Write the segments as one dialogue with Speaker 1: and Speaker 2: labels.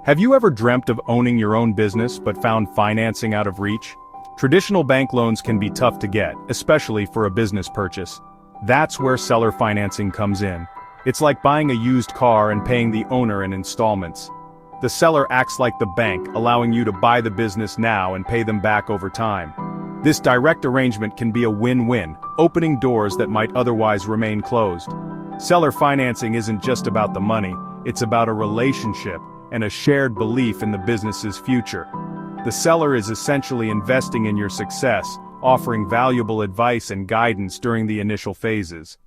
Speaker 1: Have you ever dreamt of owning your own business but found financing out of reach? Traditional bank loans can be tough to get, especially for a business purchase. That's where seller financing comes in. It's like buying a used car and paying the owner in installments. The seller acts like the bank, allowing you to buy the business now and pay them back over time. This direct arrangement can be a win-win, opening doors that might otherwise remain closed. Seller financing isn't just about the money, it's about a relationship and a shared belief in the business's future. The seller is essentially investing in your success, offering valuable advice and guidance during the initial phases.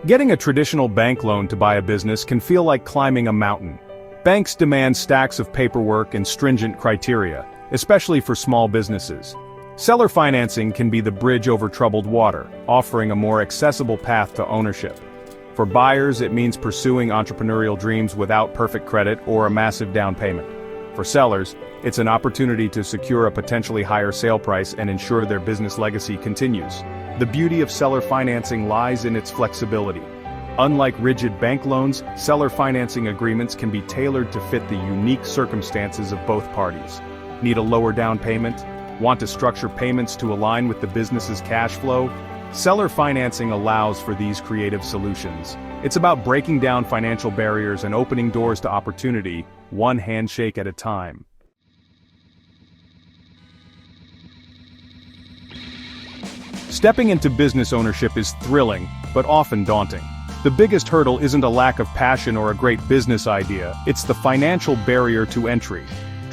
Speaker 1: Getting a traditional bank loan to buy a business can feel like climbing a mountain. Banks demand stacks of paperwork and stringent criteria, especially for small businesses. Seller financing can be the bridge over troubled water, offering a more accessible path to ownership. For buyers, it means pursuing entrepreneurial dreams without perfect credit or a massive down payment. For sellers, it's an opportunity to secure a potentially higher sale price and ensure their business legacy continues. The beauty of seller financing lies in its flexibility. Unlike rigid bank loans, seller financing agreements can be tailored to fit the unique circumstances of both parties. Need a lower down payment? Want to structure payments to align with the business's cash flow? Seller financing allows for these creative solutions. It's about breaking down financial barriers and opening doors to opportunity, one handshake at a time. Stepping into business ownership is thrilling, but often daunting. The biggest hurdle isn't a lack of passion or a great business idea, it's the financial barrier to entry.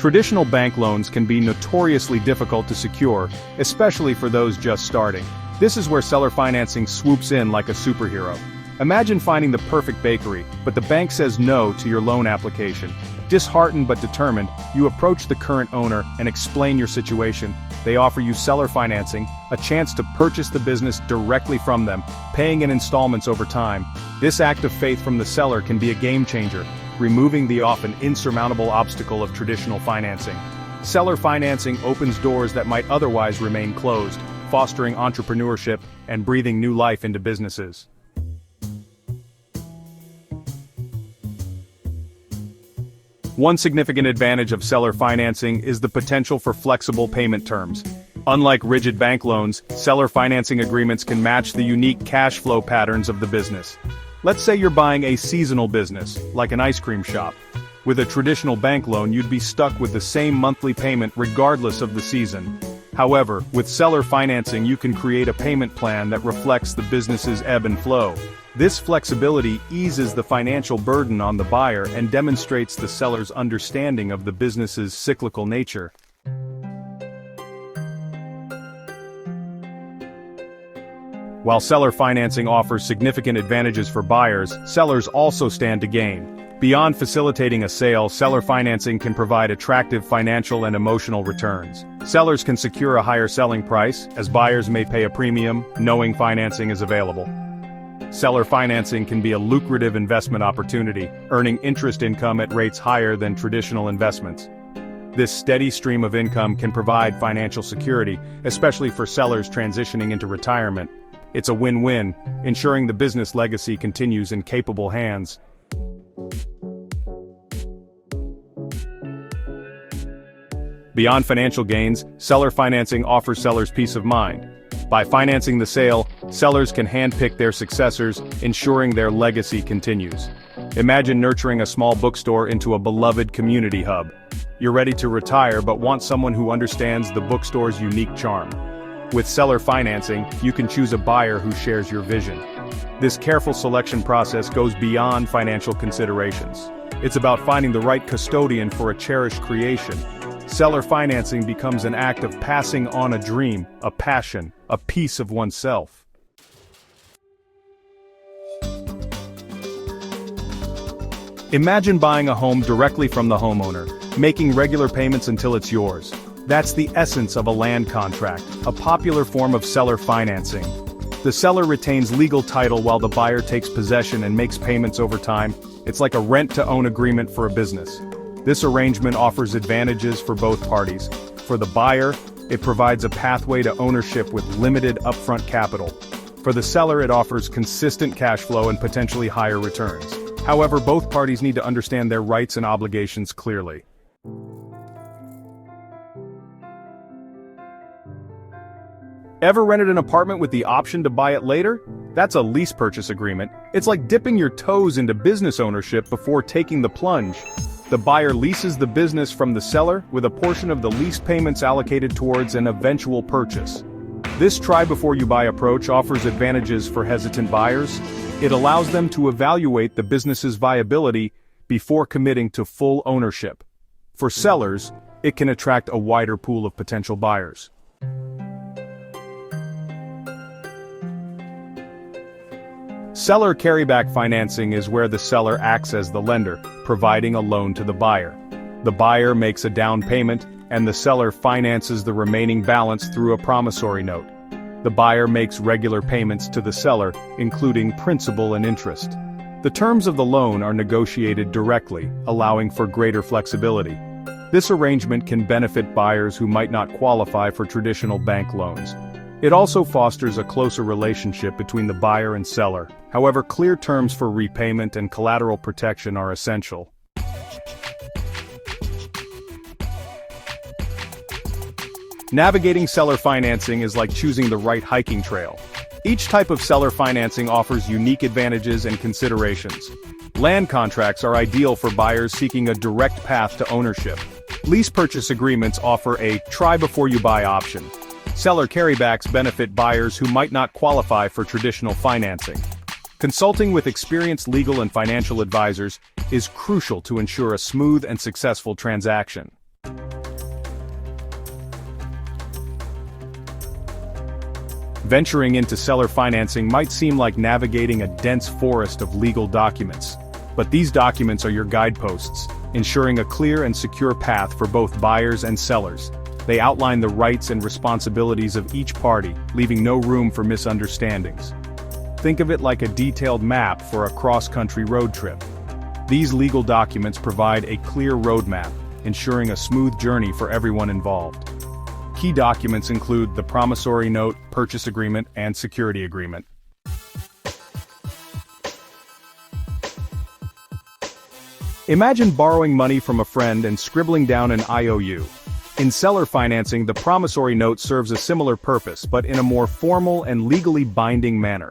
Speaker 1: Traditional bank loans can be notoriously difficult to secure, especially for those just starting. This is where seller financing swoops in like a superhero. Imagine finding the perfect bakery, but the bank says no to your loan application. Disheartened but determined, you approach the current owner and explain your situation. They offer you seller financing, a chance to purchase the business directly from them, paying in installments over time. This act of faith from the seller can be a game changer, removing the often insurmountable obstacle of traditional financing. Seller financing opens doors that might otherwise remain closed, fostering entrepreneurship and breathing new life into businesses. One significant advantage of seller financing is the potential for flexible payment terms. Unlike rigid bank loans, seller financing agreements can match the unique cash flow patterns of the business. Let's say you're buying a seasonal business, like an ice cream shop. With a traditional bank loan, you'd be stuck with the same monthly payment regardless of the season. However, with seller financing, you can create a payment plan that reflects the business's ebb and flow. This flexibility eases the financial burden on the buyer and demonstrates the seller's understanding of the business's cyclical nature. While seller financing offers significant advantages for buyers, sellers also stand to gain. Beyond facilitating a sale, seller financing can provide attractive financial and emotional returns. Sellers can secure a higher selling price, as buyers may pay a premium, knowing financing is available. Seller financing can be a lucrative investment opportunity, earning interest income at rates higher than traditional investments. This steady stream of income can provide financial security, especially for sellers transitioning into retirement. It's a win-win, ensuring the business legacy continues in capable hands. Beyond financial gains, seller financing offers sellers peace of mind. By financing the sale, sellers can handpick their successors, ensuring their legacy continues. Imagine nurturing a small bookstore into a beloved community hub. You're ready to retire but want someone who understands the bookstore's unique charm. With seller financing, you can choose a buyer who shares your vision. This careful selection process goes beyond financial considerations. It's about finding the right custodian for a cherished creation. Seller financing becomes an act of passing on a dream, a passion, a piece of oneself. Imagine buying a home directly from the homeowner, making regular payments until it's yours. That's the essence of a land contract, a popular form of seller financing. The seller retains legal title while the buyer takes possession and makes payments over time. It's like a rent-to-own agreement for a business. This arrangement offers advantages for both parties. For the buyer, it provides a pathway to ownership with limited upfront capital. For the seller, it offers consistent cash flow and potentially higher returns. However, both parties need to understand their rights and obligations clearly. Ever rented an apartment with the option to buy it later? That's a lease purchase agreement. It's like dipping your toes into business ownership before taking the plunge. The buyer leases the business from the seller, with a portion of the lease payments allocated towards an eventual purchase. This try-before-you-buy approach offers advantages for hesitant buyers. It allows them to evaluate the business's viability before committing to full ownership. For sellers, it can attract a wider pool of potential buyers. Seller carryback financing is where the seller acts as the lender, providing a loan to the buyer. The buyer makes a down payment, and the seller finances the remaining balance through a promissory note. The buyer makes regular payments to the seller, including principal and interest. The terms of the loan are negotiated directly, allowing for greater flexibility. This arrangement can benefit buyers who might not qualify for traditional bank loans. It also fosters a closer relationship between the buyer and seller. However, clear terms for repayment and collateral protection are essential. Navigating seller financing is like choosing the right hiking trail. Each type of seller financing offers unique advantages and considerations. Land contracts are ideal for buyers seeking a direct path to ownership. Lease purchase agreements offer a try-before-you-buy option. Seller carrybacks benefit buyers who might not qualify for traditional financing. Consulting with experienced legal and financial advisors is crucial to ensure a smooth and successful transaction. Venturing into seller financing might seem like navigating a dense forest of legal documents. But these documents are your guideposts, ensuring a clear and secure path for both buyers and sellers. They outline the rights and responsibilities of each party, leaving no room for misunderstandings. Think of it like a detailed map for a cross-country road trip. These legal documents provide a clear roadmap, ensuring a smooth journey for everyone involved. Key documents include the promissory note, purchase agreement, and security agreement. Imagine borrowing money from a friend and scribbling down an IOU. In seller financing, the promissory note serves a similar purpose, but in a more formal and legally binding manner.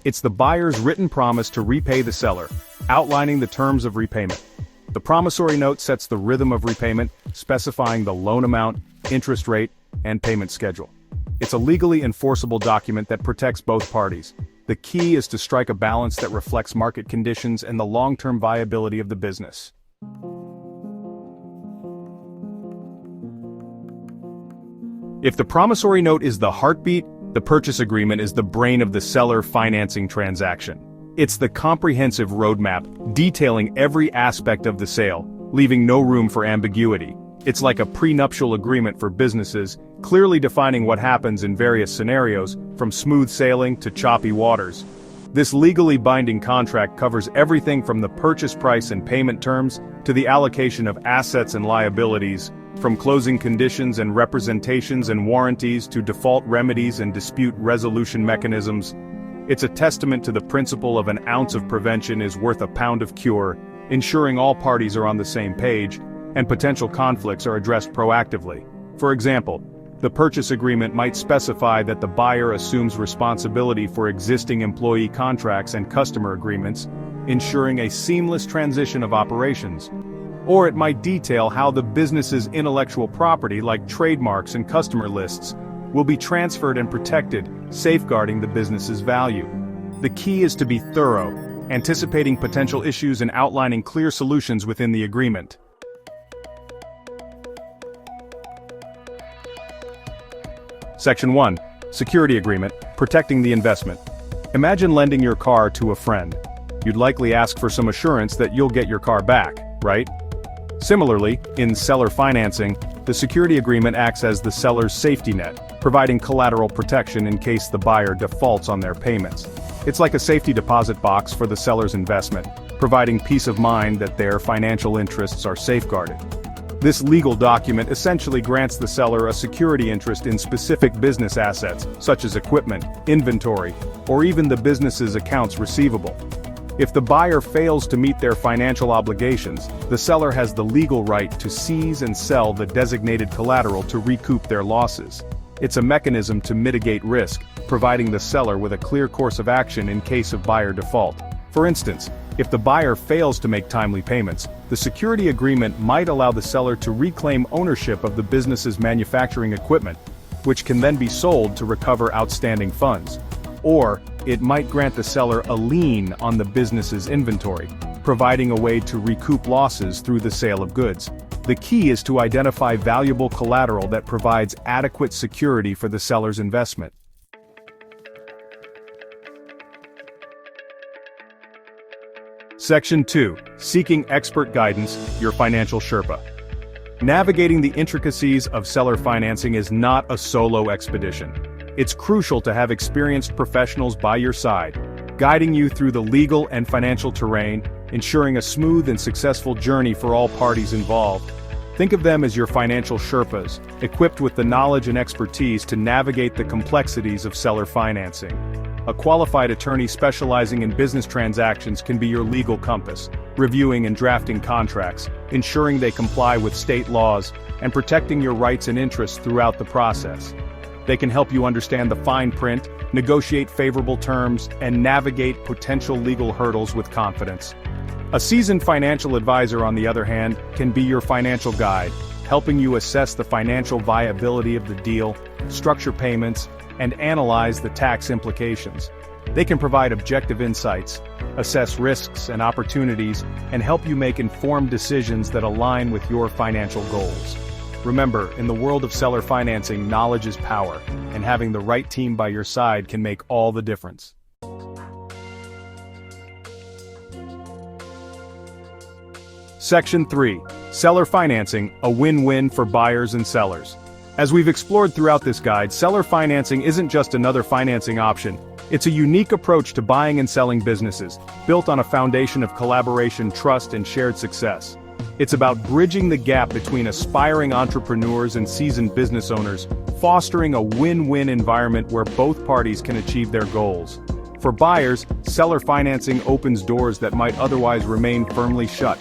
Speaker 1: It's the buyer's written promise to repay the seller, outlining the terms of repayment. The promissory note sets the rhythm of repayment, specifying the loan amount, interest rate, and payment schedule. It's a legally enforceable document that protects both parties. The key is to strike a balance that reflects market conditions and the long-term viability of the business. If the promissory note is the heartbeat, the purchase agreement is the brain of the seller financing transaction. It's the comprehensive roadmap, detailing every aspect of the sale, leaving no room for ambiguity. It's like a prenuptial agreement for businesses, clearly defining what happens in various scenarios, from smooth sailing to choppy waters. This legally binding contract covers everything from the purchase price and payment terms to the allocation of assets and liabilities, from closing conditions and representations and warranties to default remedies and dispute resolution mechanisms. It's a testament to the principle of an ounce of prevention is worth a pound of cure, ensuring all parties are on the same page, and potential conflicts are addressed proactively. For example, the purchase agreement might specify that the buyer assumes responsibility for existing employee contracts and customer agreements, ensuring a seamless transition of operations. Or it might detail how the business's intellectual property, like trademarks and customer lists, will be transferred and protected, safeguarding the business's value. The key is to be thorough, anticipating potential issues and outlining clear solutions within the agreement. Section 1. Security Agreement, Protecting the Investment. Imagine lending your car to a friend. You'd likely ask for some assurance that you'll get your car back, right? Similarly, in seller financing, the security agreement acts as the seller's safety net, providing collateral protection in case the buyer defaults on their payments. It's like a safety deposit box for the seller's investment, providing peace of mind that their financial interests are safeguarded. This legal document essentially grants the seller a security interest in specific business assets, such as equipment, inventory, or even the business's accounts receivable. If the buyer fails to meet their financial obligations, the seller has the legal right to seize and sell the designated collateral to recoup their losses. It's a mechanism to mitigate risk, providing the seller with a clear course of action in case of buyer default. For instance, if the buyer fails to make timely payments, the security agreement might allow the seller to reclaim ownership of the business's manufacturing equipment, which can then be sold to recover outstanding funds. Or, it might grant the seller a lien on the business's inventory, providing a way to recoup losses through the sale of goods. The key is to identify valuable collateral that provides adequate security for the seller's investment. Section 2. Seeking expert guidance, your financial Sherpa. Navigating the intricacies of seller financing is not a solo expedition. It's crucial to have experienced professionals by your side, guiding you through the legal and financial terrain, ensuring a smooth and successful journey for all parties involved. Think of them as your financial Sherpas, equipped with the knowledge and expertise to navigate the complexities of seller financing. A qualified attorney specializing in business transactions can be your legal compass, reviewing and drafting contracts, ensuring they comply with state laws, and protecting your rights and interests throughout the process. They can help you understand the fine print, negotiate favorable terms, and navigate potential legal hurdles with confidence. A seasoned financial advisor, on the other hand, can be your financial guide, helping you assess the financial viability of the deal, structure payments, and analyze the tax implications. They can provide objective insights, assess risks and opportunities, and help you make informed decisions that align with your financial goals. Remember, in the world of seller financing, knowledge is power, and having the right team by your side can make all the difference. Section 3. Seller financing, a win-win for buyers and sellers. As we've explored throughout this guide, seller financing isn't just another financing option. It's a unique approach to buying and selling businesses, built on a foundation of collaboration, trust, and shared success. It's about bridging the gap between aspiring entrepreneurs and seasoned business owners, fostering a win-win environment where both parties can achieve their goals. For buyers, seller financing opens doors that might otherwise remain firmly shut.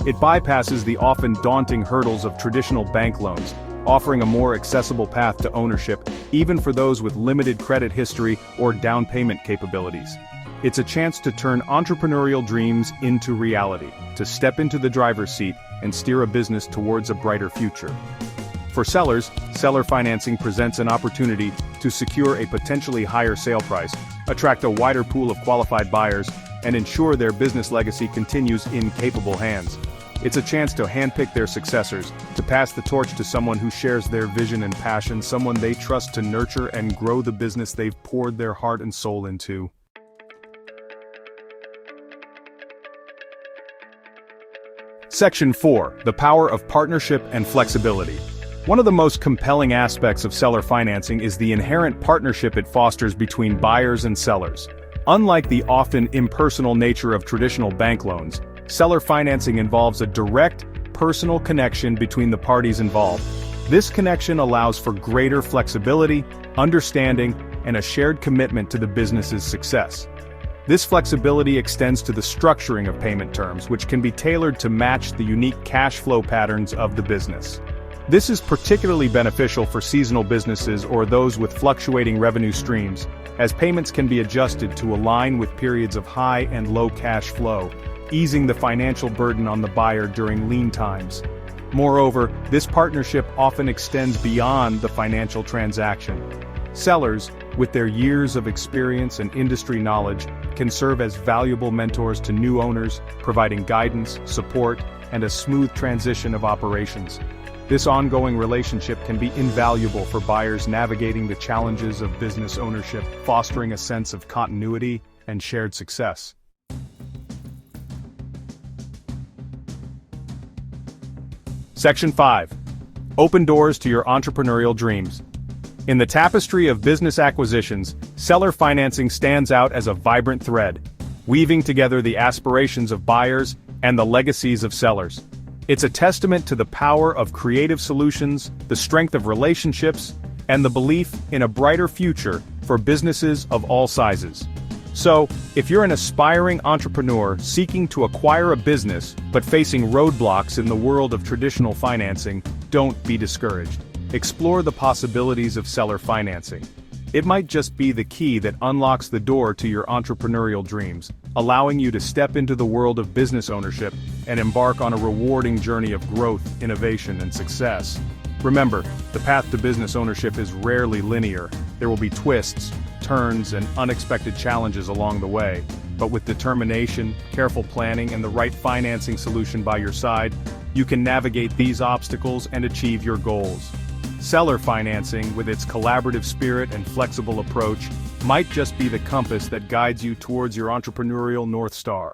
Speaker 1: It bypasses the often daunting hurdles of traditional bank loans, offering a more accessible path to ownership, even for those with limited credit history or down payment capabilities. It's a chance to turn entrepreneurial dreams into reality, to step into the driver's seat and steer a business towards a brighter future. For sellers, seller financing presents an opportunity to secure a potentially higher sale price, attract a wider pool of qualified buyers, and ensure their business legacy continues in capable hands. It's a chance to handpick their successors, to pass the torch to someone who shares their vision and passion, someone they trust to nurture and grow the business they've poured their heart and soul into. Section 4. The power of partnership and flexibility. One of the most compelling aspects of seller financing is the inherent partnership it fosters between buyers and sellers. Unlike the often impersonal nature of traditional bank loans, seller financing involves a direct, personal connection between the parties involved. This connection allows for greater flexibility, understanding, and a shared commitment to the business's success. This flexibility extends to the structuring of payment terms, which can be tailored to match the unique cash flow patterns of the business. This is particularly beneficial for seasonal businesses or those with fluctuating revenue streams, as payments can be adjusted to align with periods of high and low cash flow, easing the financial burden on the buyer during lean times. Moreover, this partnership often extends beyond the financial transaction. Sellers, with their years of experience and industry knowledge, can serve as valuable mentors to new owners, providing guidance, support, and a smooth transition of operations. This ongoing relationship can be invaluable for buyers navigating the challenges of business ownership, fostering a sense of continuity and shared success. Section 5. Open doors to your entrepreneurial dreams. In the tapestry of business acquisitions, seller financing stands out as a vibrant thread, weaving together the aspirations of buyers and the legacies of sellers. It's a testament to the power of creative solutions, the strength of relationships, and the belief in a brighter future for businesses of all sizes. So, if you're an aspiring entrepreneur seeking to acquire a business but facing roadblocks in the world of traditional financing, don't be discouraged. Explore the possibilities of seller financing. It might just be the key that unlocks the door to your entrepreneurial dreams, allowing you to step into the world of business ownership and embark on a rewarding journey of growth, innovation, and success. Remember, the path to business ownership is rarely linear. There will be twists, turns, and unexpected challenges along the way. But with determination, careful planning, and the right financing solution by your side, you can navigate these obstacles and achieve your goals. Seller financing, with its collaborative spirit and flexible approach, might just be the compass that guides you towards your entrepreneurial North Star.